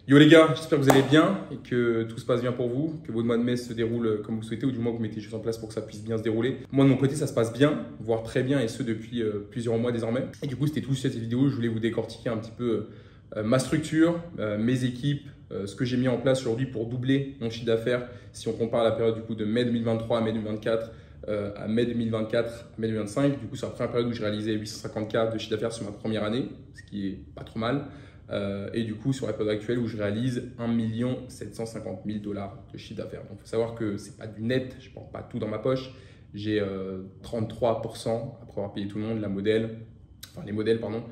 Yo les gars, j'espère que vous allez bien et que tout se passe bien pour vous, que votre mois de mai se déroule comme vous le souhaitez ou du moins que vous mettez les choses en place pour que ça puisse bien se dérouler. Moi de mon côté ça se passe bien, voire très bien et ce depuis plusieurs mois désormais. Et du coup c'était tout cette vidéo, je voulais vous décortiquer un petit peu ma structure, mes équipes, ce que j'ai mis en place aujourd'hui pour doubler mon chiffre d'affaires si on compare la période du coup de mai 2023 à mai 2024 à mai 2024 à mai 2025. Du coup c'est la première période où j'ai réalisé 850K de chiffre d'affaires sur ma première année, ce qui est pas trop mal. Et du coup, sur la période actuelle où je réalise 1 750 000 dollars de chiffre d'affaires. Donc, il faut savoir que ce n'est pas du net, je ne prends pas tout dans ma poche. J'ai 33% après avoir payé tout le monde, les modèles, pardon,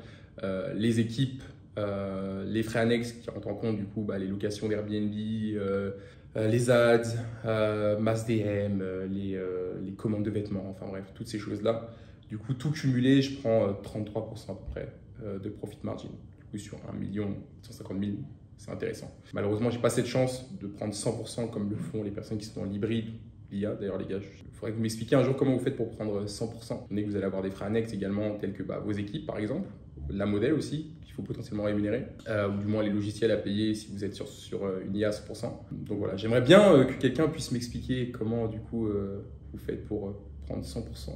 les équipes, les frais annexes qui rentrent en compte, du coup, les locations d'Airbnb, les ads, MassDM, les commandes de vêtements, enfin bref, toutes ces choses-là. Du coup, tout cumulé, je prends 33% à peu près de profit margin. Sur 1 150 000, c'est intéressant. Malheureusement, je n'ai pas cette chance de prendre 100% comme le font les personnes qui sont en hybride. L'IA, d'ailleurs, les gars, il faudrait que vous m'expliquiez un jour comment vous faites pour prendre 100%. Vous allez avoir des frais annexes également, tels que vos équipes, par exemple, la modèle aussi, qu'il faut potentiellement rémunérer, ou du moins les logiciels à payer si vous êtes sur une IA à 100%. Donc voilà, j'aimerais bien que quelqu'un puisse m'expliquer comment, du coup, vous faites pour prendre 100%.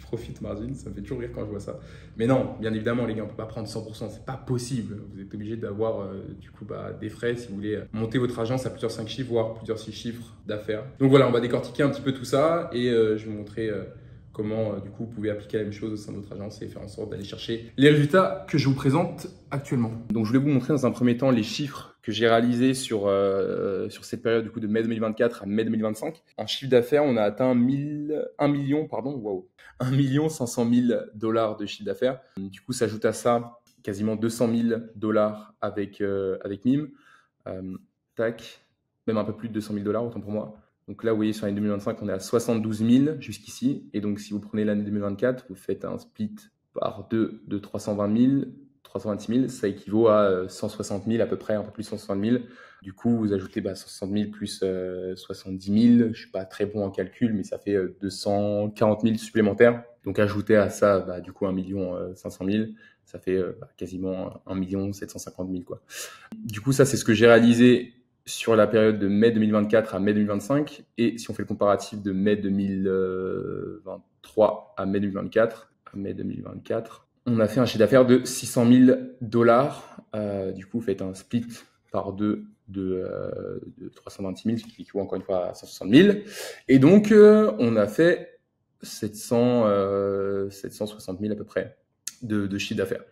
Profit margin, ça me fait toujours rire quand je vois ça. Mais non, bien évidemment, les gars, on ne peut pas prendre 100%, c'est pas possible. Vous êtes obligé d'avoir du coup des frais si vous voulez monter votre agence à plusieurs 5 chiffres, voire plusieurs 6 chiffres d'affaires. Donc voilà, on va décortiquer un petit peu tout ça et je vais vous montrer comment du coup vous pouvez appliquer la même chose au sein de votre agence et faire en sorte d'aller chercher les résultats que je vous présente actuellement. Donc je vais vous montrer dans un premier temps les chiffres que j'ai réalisés sur cette période du coup de mai 2024 à mai 2025. En chiffre d'affaires, on a atteint 1 500 000 dollars de chiffre d'affaires. Du coup, s'ajoute à ça quasiment 200 000 dollars avec Mime. Même un peu plus de 200 000 dollars, autant pour moi. Donc là, vous voyez, sur l'année 2025, on est à 72 000 jusqu'ici. Et donc, si vous prenez l'année 2024, vous faites un split par 2 de 320 000, 326 000, ça équivaut à 160 000 à peu près, un peu plus de 160 000. Du coup, vous ajoutez 160 000 plus 70 000. Je ne suis pas très bon en calcul, mais ça fait 240 000 supplémentaires. Donc, ajouter à ça, du coup, 1 500 000, ça fait quasiment 1 750 000, quoi. Du coup, ça, c'est ce que j'ai réalisé sur la période de mai 2024 à mai 2025. Et si on fait le comparatif de mai 2023 à mai 2024, on a fait un chiffre d'affaires de 600 000 dollars. Du coup, vous faites un split par 2 de 326 000, ce qui équivaut encore une fois à 160 000. Et donc, on a fait 760 000 à peu près de chiffre d'affaires.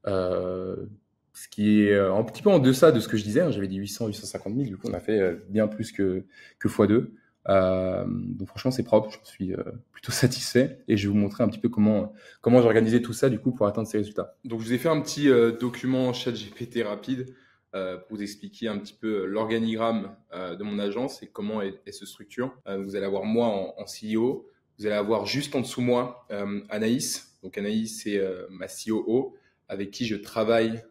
Ce qui est un petit peu en deçà de ce que je disais. J'avais dit 850 000. Du coup, on a fait bien plus que x2. Donc franchement, c'est propre. Je suis plutôt satisfait et je vais vous montrer un petit peu comment j'ai organisé tout ça du coup pour atteindre ces résultats. Donc, je vous ai fait un petit document ChatGPT rapide pour vous expliquer un petit peu l'organigramme de mon agence et comment elle se structure. Vous allez avoir moi en CEO. Vous allez avoir juste en dessous moi Anaïs. Donc Anaïs, c'est ma COO avec qui je travaille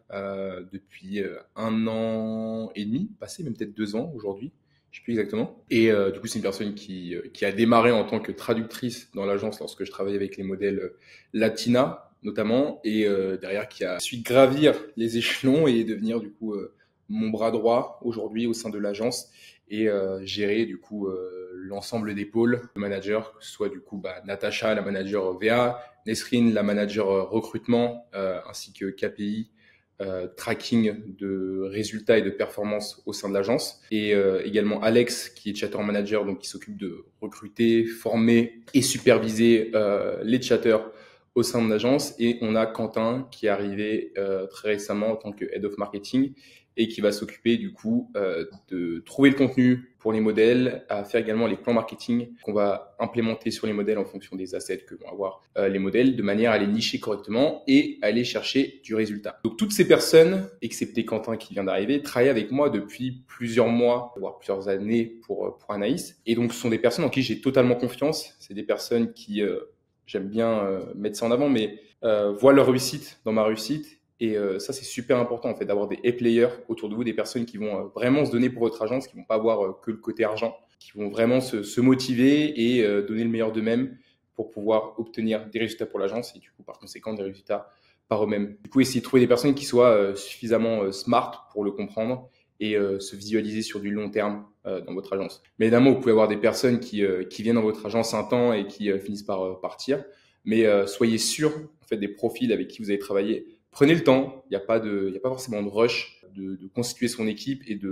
depuis 1 an et demi, passé même peut-être 2 ans aujourd'hui, je ne sais plus exactement. Et du coup, c'est une personne qui a démarré en tant que traductrice dans l'agence lorsque je travaillais avec les modèles Latina notamment, et derrière qui a su gravir les échelons et devenir du coup mon bras droit aujourd'hui au sein de l'agence et gérer du coup l'ensemble des pôles de managers, que ce soit du coup Natacha, la manager VA, Nesrine, la manager recrutement, ainsi que KPI, tracking de résultats et de performances au sein de l'agence. Et également Alex, qui est chatter manager, donc qui s'occupe de recruter, former et superviser les chatters au sein de l'agence. Et on a Quentin qui est arrivé très récemment en tant que Head of Marketing et qui va s'occuper du coup de trouver le contenu pour les modèles, à faire également les plans marketing qu'on va implémenter sur les modèles en fonction des assets que vont avoir les modèles, de manière à les nicher correctement et aller chercher du résultat. Donc toutes ces personnes, excepté Quentin qui vient d'arriver, travaillent avec moi depuis plusieurs mois, voire plusieurs années pour Anaïs. Et donc ce sont des personnes en qui j'ai totalement confiance. C'est des personnes qui, j'aime bien mettre ça en avant, mais voient leur réussite dans ma réussite. Et ça, c'est super important en fait d'avoir des A-players autour de vous, des personnes qui vont vraiment se donner pour votre agence, qui vont pas avoir que le côté argent, qui vont vraiment se motiver et donner le meilleur d'eux-mêmes pour pouvoir obtenir des résultats pour l'agence et du coup, par conséquent, des résultats par eux-mêmes. Du coup, essayez de trouver des personnes qui soient suffisamment smart pour le comprendre et se visualiser sur du long terme dans votre agence. Mais évidemment, vous pouvez avoir des personnes qui viennent dans votre agence un temps et qui finissent par partir. Mais soyez sûr en fait, des profils avec qui vous allez travailler. Prenez le temps, il n'y a pas forcément de rush de constituer son équipe et du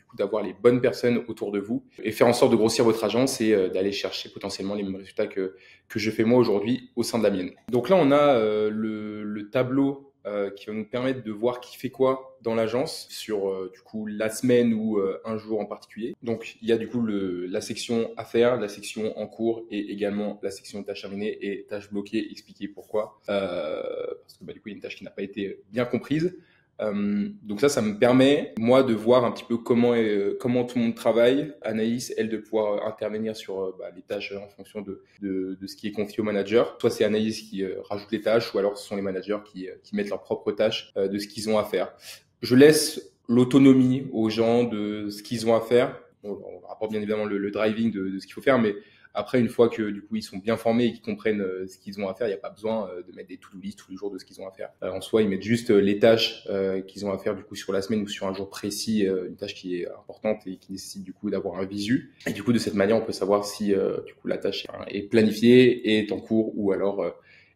coup, d'avoir les bonnes personnes autour de vous et faire en sorte de grossir votre agence et d'aller chercher potentiellement les mêmes résultats que je fais moi aujourd'hui au sein de la mienne. Donc là, on a le tableau qui va nous permettre de voir qui fait quoi dans l'agence sur du coup la semaine ou un jour en particulier. Donc il y a du coup la section affaires, la section en cours et également la section tâches terminées et tâches bloquées, expliquer pourquoi. Parce que du coup il y a une tâche qui n'a pas été bien comprise. Donc ça me permet moi de voir un petit peu comment tout le monde travaille. Anaïs, elle, de pouvoir intervenir sur les tâches en fonction de ce qui est confié au manager. Soit c'est Anaïs qui rajoute les tâches, ou alors ce sont les managers qui mettent leurs propres tâches de ce qu'ils ont à faire. Je laisse l'autonomie aux gens de ce qu'ils ont à faire. On rapporte bien évidemment le driving de ce qu'il faut faire, mais après, une fois que du coup ils sont bien formés et qu'ils comprennent ce qu'ils ont à faire, il n'y a pas besoin de mettre des to-do list tous les jours de ce qu'ils ont à faire. En soi, ils mettent juste les tâches qu'ils ont à faire du coup sur la semaine ou sur un jour précis, une tâche qui est importante et qui nécessite du coup d'avoir un visu. Et du coup, de cette manière, on peut savoir si du coup la tâche est planifiée, est en cours ou alors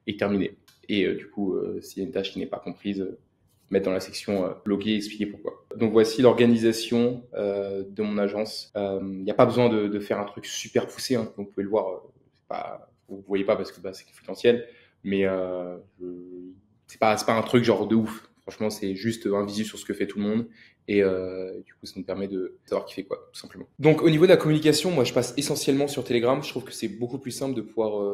est terminée. Et du coup, s'il y a une tâche qui n'est pas comprise, mettre dans la section bloquer et expliquer pourquoi. Donc voici l'organisation de mon agence. Il n'y a pas besoin de faire un truc super poussé, hein. Donc, vous pouvez le voir, vous ne voyez pas parce que c'est confidentiel, mais c'est pas un truc genre de ouf. Franchement, c'est juste un visu sur ce que fait tout le monde et du coup, ça nous permet de savoir qui fait quoi, tout simplement. Donc, au niveau de la communication, moi, je passe essentiellement sur Telegram. Je trouve que c'est beaucoup plus simple de pouvoir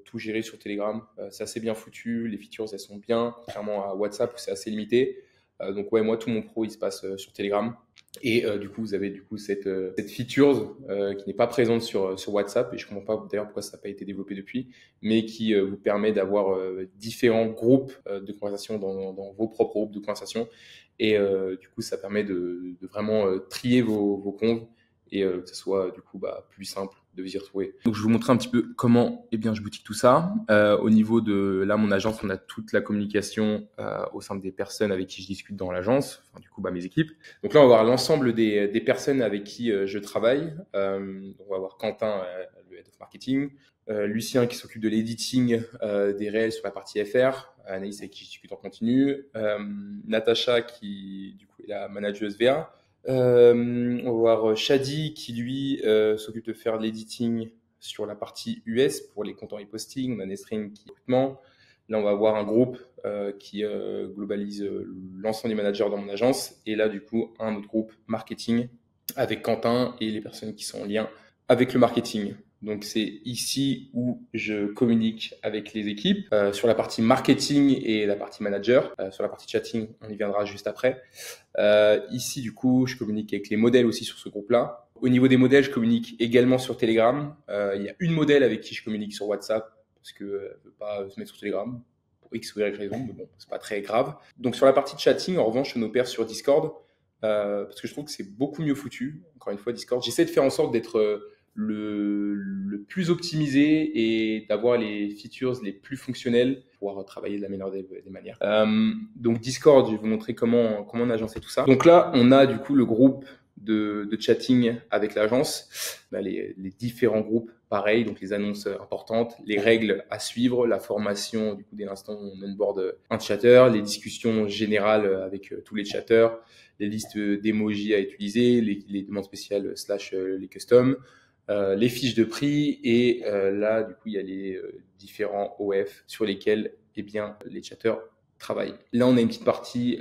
tout gérer sur Telegram. C'est assez bien foutu, les features, elles sont bien, contrairement à WhatsApp où c'est assez limité. Donc, ouais, moi, tout mon pro, il se passe sur Telegram. Et du coup, vous avez du coup cette feature qui n'est pas présente sur WhatsApp, et je comprends pas d'ailleurs pourquoi ça n'a pas été développé depuis, mais qui vous permet d'avoir différents groupes de conversation dans vos propres groupes de conversation. Et du coup, ça permet de vraiment trier vos comptes et que ce soit du coup plus simple de vous y retrouver. Donc, je vais vous montrer un petit peu comment je boutique tout ça. Au niveau de là, mon agence, on a toute la communication au sein des personnes avec qui je discute dans l'agence, enfin, du coup, mes équipes. Donc là, on va voir l'ensemble des personnes avec qui je travaille. On va voir Quentin, le head of marketing, Lucien qui s'occupe de l'editing des réels sur la partie FR, Anaïs avec qui je discute en continu, Natacha qui du coup est la manageuse VA. On va voir Shadi qui lui s'occupe de faire l'editing sur la partie US pour les content e-posting. On a Nesrine qui est recrutement. Là, on va avoir un groupe qui globalise l'ensemble des managers dans mon agence. Et là, du coup, un autre groupe marketing avec Quentin et les personnes qui sont en lien avec le marketing. Donc, c'est ici où je communique avec les équipes sur la partie marketing et la partie manager. Sur la partie chatting, on y viendra juste après. Ici, du coup, je communique avec les modèles aussi sur ce groupe-là. Au niveau des modèles, je communique également sur Telegram. Il y a une modèle avec qui je communique sur WhatsApp parce qu'elle ne veut pas se mettre sur Telegram pour X ou Y raison, mais bon, c'est pas très grave. Donc, sur la partie chatting, en revanche, je m'opère sur Discord parce que je trouve que c'est beaucoup mieux foutu. Encore une fois, Discord, j'essaie de faire en sorte d'être le plus optimisé et d'avoir les features les plus fonctionnelles pour pouvoir travailler de la meilleure des manières. Donc Discord, je vais vous montrer comment on a agencé tout ça. Donc là, on a du coup le groupe de chatting avec l'agence, les différents groupes, pareil, donc les annonces importantes, les règles à suivre, la formation du coup dès l'instant où on onboard un chatter, les discussions générales avec tous les chatters, les listes d'emojis à utiliser, les demandes spéciales / les customs, les fiches de prix et là du coup il y a les différents OF sur lesquels les chatters travaillent. Là on a une petite partie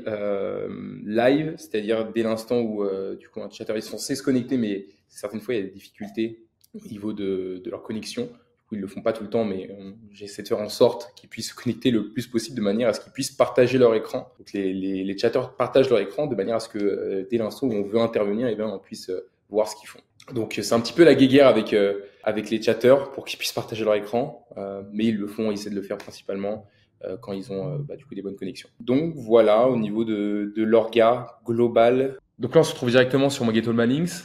live, c'est-à-dire dès l'instant où du coup un chatter est censé se connecter, mais certaines fois il y a des difficultés au niveau de leur connexion. Du coup ils le font pas tout le temps, mais j'essaie de faire en sorte qu'ils puissent se connecter le plus possible de manière à ce qu'ils puissent partager leur écran. Donc les chatters partagent leur écran de manière à ce que dès l'instant où on veut intervenir, on puisse voir ce qu'ils font. Donc c'est un petit peu la guéguerre avec les chatters pour qu'ils puissent partager leur écran, mais ils essaient de le faire principalement quand ils ont du coup des bonnes connexions. Donc voilà, au niveau de l'orga global Donc là, on se retrouve directement sur mon Getalma Links.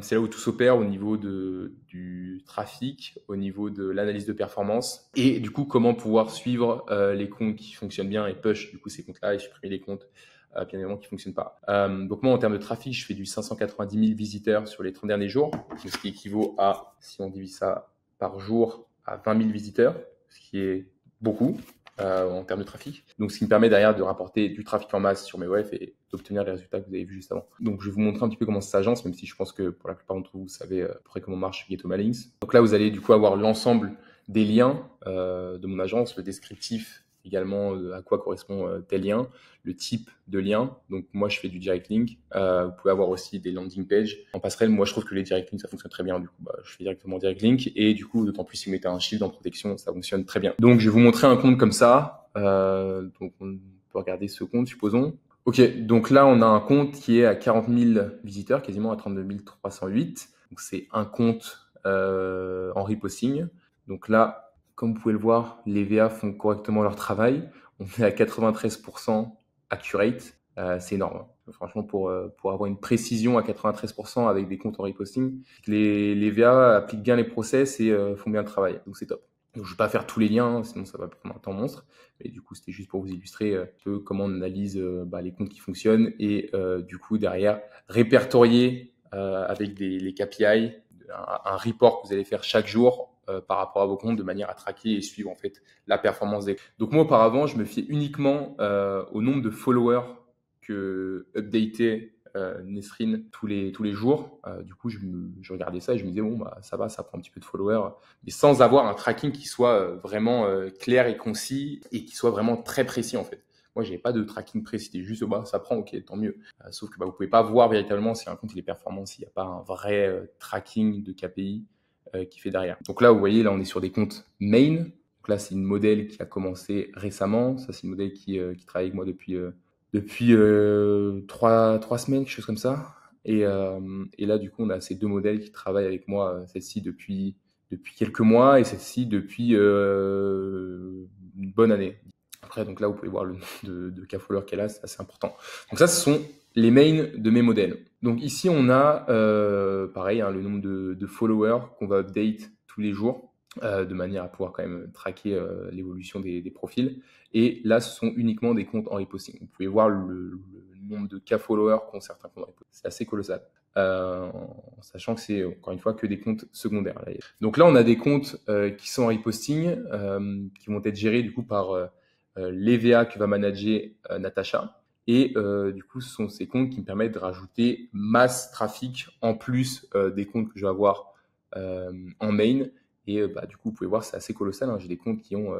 C'est là où tout s'opère au niveau du trafic, au niveau de l'analyse de performance et du coup, comment pouvoir suivre les comptes qui fonctionnent bien et push du coup ces comptes-là et supprimer les comptes bien évidemment qui ne fonctionnent pas. Donc moi, en termes de trafic, je fais du 590 000 visiteurs sur les 30 derniers jours, ce qui équivaut à, si on divise ça par jour, à 20 000 visiteurs, ce qui est beaucoup. En termes de trafic. Donc, ce qui me permet derrière de rapporter du trafic en masse sur mes webs et d'obtenir les résultats que vous avez vus juste avant. Donc, je vais vous montrer un petit peu comment ça s'agence, même si je pense que pour la plupart d'entre vous, vous savez à peu près comment marche Getalma Links. Donc là, vous allez du coup avoir l'ensemble des liens de mon agence, le descriptif également à quoi correspond tel lien, le type de lien. Donc moi, je fais du direct link. Vous pouvez avoir aussi des landing pages. En passerelle, moi, je trouve que les direct links, ça fonctionne très bien. Du coup, je fais directement direct link. Et du coup, d'autant plus si vous mettez un shield en protection, ça fonctionne très bien. Donc, je vais vous montrer un compte comme ça. Donc, on peut regarder ce compte, supposons. Ok, donc là, on a un compte qui est à 40 000 visiteurs, quasiment à 32 308. Donc, c'est un compte en reposting. Donc là, comme vous pouvez le voir, les VA font correctement leur travail. On est à 93% accurate. C'est énorme. Franchement, pour avoir une précision à 93% avec des comptes en reposting, les VA appliquent bien les process et font bien le travail. Donc, c'est top. Donc, je ne vais pas faire tous les liens, sinon ça va prendre un temps monstre. Mais du coup, c'était juste pour vous illustrer un peu comment on analyse les comptes qui fonctionnent et du coup, derrière, répertorier avec les KPI, un report que vous allez faire chaque jour par rapport à vos comptes de manière à traquer et suivre en fait la performance des. Donc moi auparavant, je me fiais uniquement au nombre de followers que updatait Nesrine tous les jours. Du coup, je regardais ça et je me disais bon ça va, ça prend un petit peu de followers, mais sans avoir un tracking qui soit vraiment clair et concis et qui soit vraiment très précis en fait. Moi, j'avais pas de tracking précis, c'était juste ça prend, ok, tant mieux. Sauf que vous pouvez pas voir véritablement si un compte il est performant, s'il n'y a pas un vrai tracking de KPI qui fait derrière. Donc là, vous voyez, là, on est sur des comptes main. Donc là, c'est une modèle qui a commencé récemment. Ça, c'est une modèle qui travaille avec moi depuis 3 semaines, quelque chose comme ça. Et là, du coup, on a ces deux modèles qui travaillent avec moi, celle-ci depuis quelques mois et celle-ci depuis une bonne année. Après, donc là, vous pouvez voir le nombre de K-followers qu'elle a, c'est assez important. Donc ça, ce sont les mains de mes modèles. Donc ici, on a pareil, le nombre de followers qu'on va update tous les jours de manière à pouvoir quand même traquer l'évolution des profils. Et là, ce sont uniquement des comptes en reposting. Vous pouvez voir le nombre de K-followers qu'ont certains comptes en reposting. C'est assez colossal. En sachant que c'est encore une fois que des comptes secondaires. Donc là, on a des comptes qui sont en reposting, qui vont être gérés du coup par l'EVA que va manager Natacha. Et du coup, ce sont ces comptes qui me permettent de rajouter masse trafic en plus des comptes que je vais avoir en main. Et du coup, vous pouvez voir, c'est assez colossal. J'ai des comptes qui ont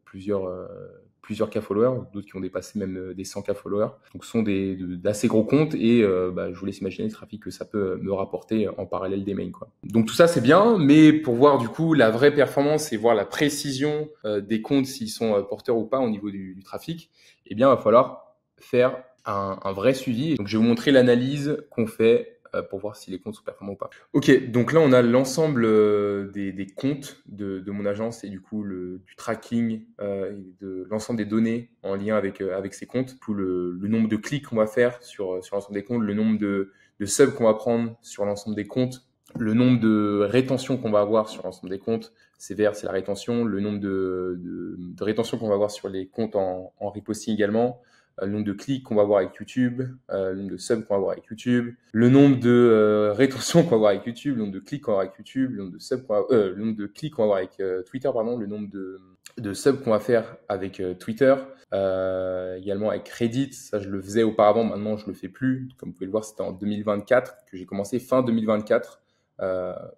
plusieurs K followers, d'autres qui ont dépassé même des 100 K followers. Donc, ce sont d'assez gros comptes et je vous laisse imaginer le trafic que ça peut me rapporter en parallèle des mains, quoi. Donc, tout ça, c'est bien, mais pour voir du coup la vraie performance et voir la précision des comptes, s'ils sont porteurs ou pas au niveau du trafic, eh bien, il va falloir faire un vrai suivi. Donc, je vais vous montrer l'analyse qu'on fait pour voir si les comptes sont performants ou pas. Ok, donc là, on a l'ensemble des comptes de mon agence et du coup du tracking et de l'ensemble des données en lien avec ces comptes. Tout le nombre de clics qu'on va faire sur l'ensemble des comptes, le nombre de subs qu'on va prendre sur l'ensemble des comptes, le nombre de rétentions qu'on va avoir sur l'ensemble des comptes. C'est vert, c'est la rétention. Le nombre de rétentions qu'on va avoir sur les comptes en reposting également. Le nombre de clics qu'on va avoir avec YouTube, le nombre de subs qu'on va avoir avec YouTube, le nombre de rétentions qu'on va avoir avec YouTube, le nombre de clics qu'on va avoir avec YouTube, le nombre de subs le nombre de clics qu'on va avoir avec Twitter, pardon, le nombre de subs qu'on va faire avec Twitter, également avec Reddit. Ça, je le faisais auparavant, maintenant je le fais plus. Comme vous pouvez le voir, c'était en 2024 que j'ai commencé, fin 2024.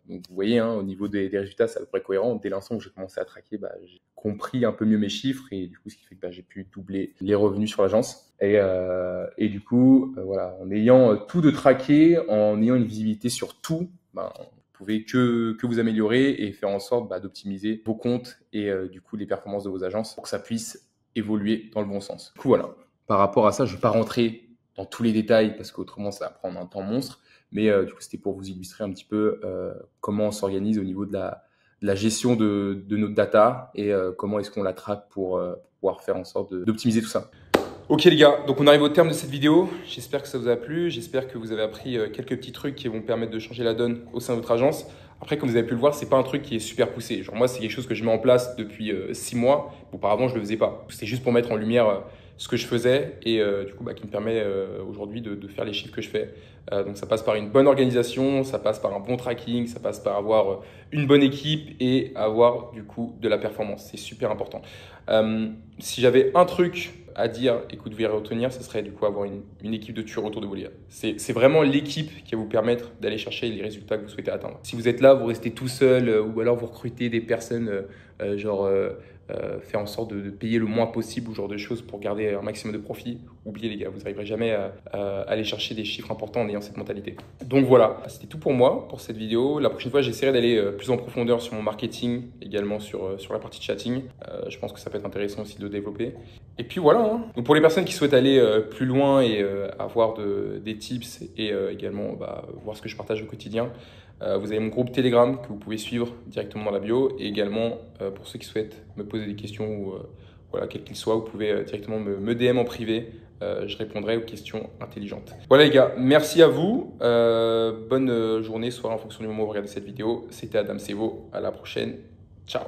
Donc vous voyez, au niveau des résultats, c'est à peu près cohérent. Dès l'instant où j'ai commencé à traquer, j'ai compris un peu mieux mes chiffres et du coup, ce qui fait que j'ai pu doubler les revenus sur l'agence. Et du coup, voilà, en ayant tout de traqué, en ayant une visibilité sur tout, vous pouvez que vous améliorer et faire en sorte d'optimiser vos comptes et du coup les performances de vos agences pour que ça puisse évoluer dans le bon sens. Du coup, voilà. Par rapport à ça, je ne vais pas rentrer dans tous les détails parce qu'autrement, ça va prendre un temps monstre. Mais du coup, c'était pour vous illustrer un petit peu comment on s'organise au niveau de la gestion de notre data et comment est-ce qu'on la traque pour pouvoir faire en sorte d'optimiser tout ça. Ok les gars, donc on arrive au terme de cette vidéo. J'espère que ça vous a plu. J'espère que vous avez appris quelques petits trucs qui vont permettre de changer la donne au sein de votre agence. Après, comme vous avez pu le voir, c'est pas un truc qui est super poussé. Genre moi, c'est quelque chose que je mets en place depuis 6 mois. Auparavant, je le faisais pas. C'était juste pour mettre en lumière ce que je faisais et du coup, qui me permet aujourd'hui de faire les chiffres que je fais. Donc ça passe par une bonne organisation, ça passe par un bon tracking, ça passe par avoir une bonne équipe et avoir du coup de la performance. C'est super important. Si j'avais un truc à dire et que vous deviez retenir, ce serait du coup avoir une équipe de tueurs autour de vous, les gars. C'est vraiment l'équipe qui va vous permettre d'aller chercher les résultats que vous souhaitez atteindre. Si vous êtes là, vous restez tout seul ou alors vous recrutez des personnes faire en sorte de payer le moins possible ou genre de choses pour garder un maximum de profit, oubliez les gars, vous n'arriverez jamais à aller chercher des chiffres importants en ayant cette mentalité. Donc voilà, c'était tout pour moi pour cette vidéo. La prochaine fois, j'essaierai d'aller plus en profondeur sur mon marketing, également sur la partie chatting. Je pense que ça peut être intéressant aussi de le développer. Et puis voilà, hein. Donc pour les personnes qui souhaitent aller plus loin et avoir des tips et également voir ce que je partage au quotidien, vous avez mon groupe Telegram que vous pouvez suivre directement dans la bio et également pour ceux qui souhaitent me poser des questions ou voilà, quel qu'il soit, vous pouvez directement me DM en privé. Je répondrai aux questions intelligentes. Voilà les gars, merci à vous. Bonne journée, soirée en fonction du moment où vous regardez cette vidéo. C'était Adam Sevo. À la prochaine. Ciao.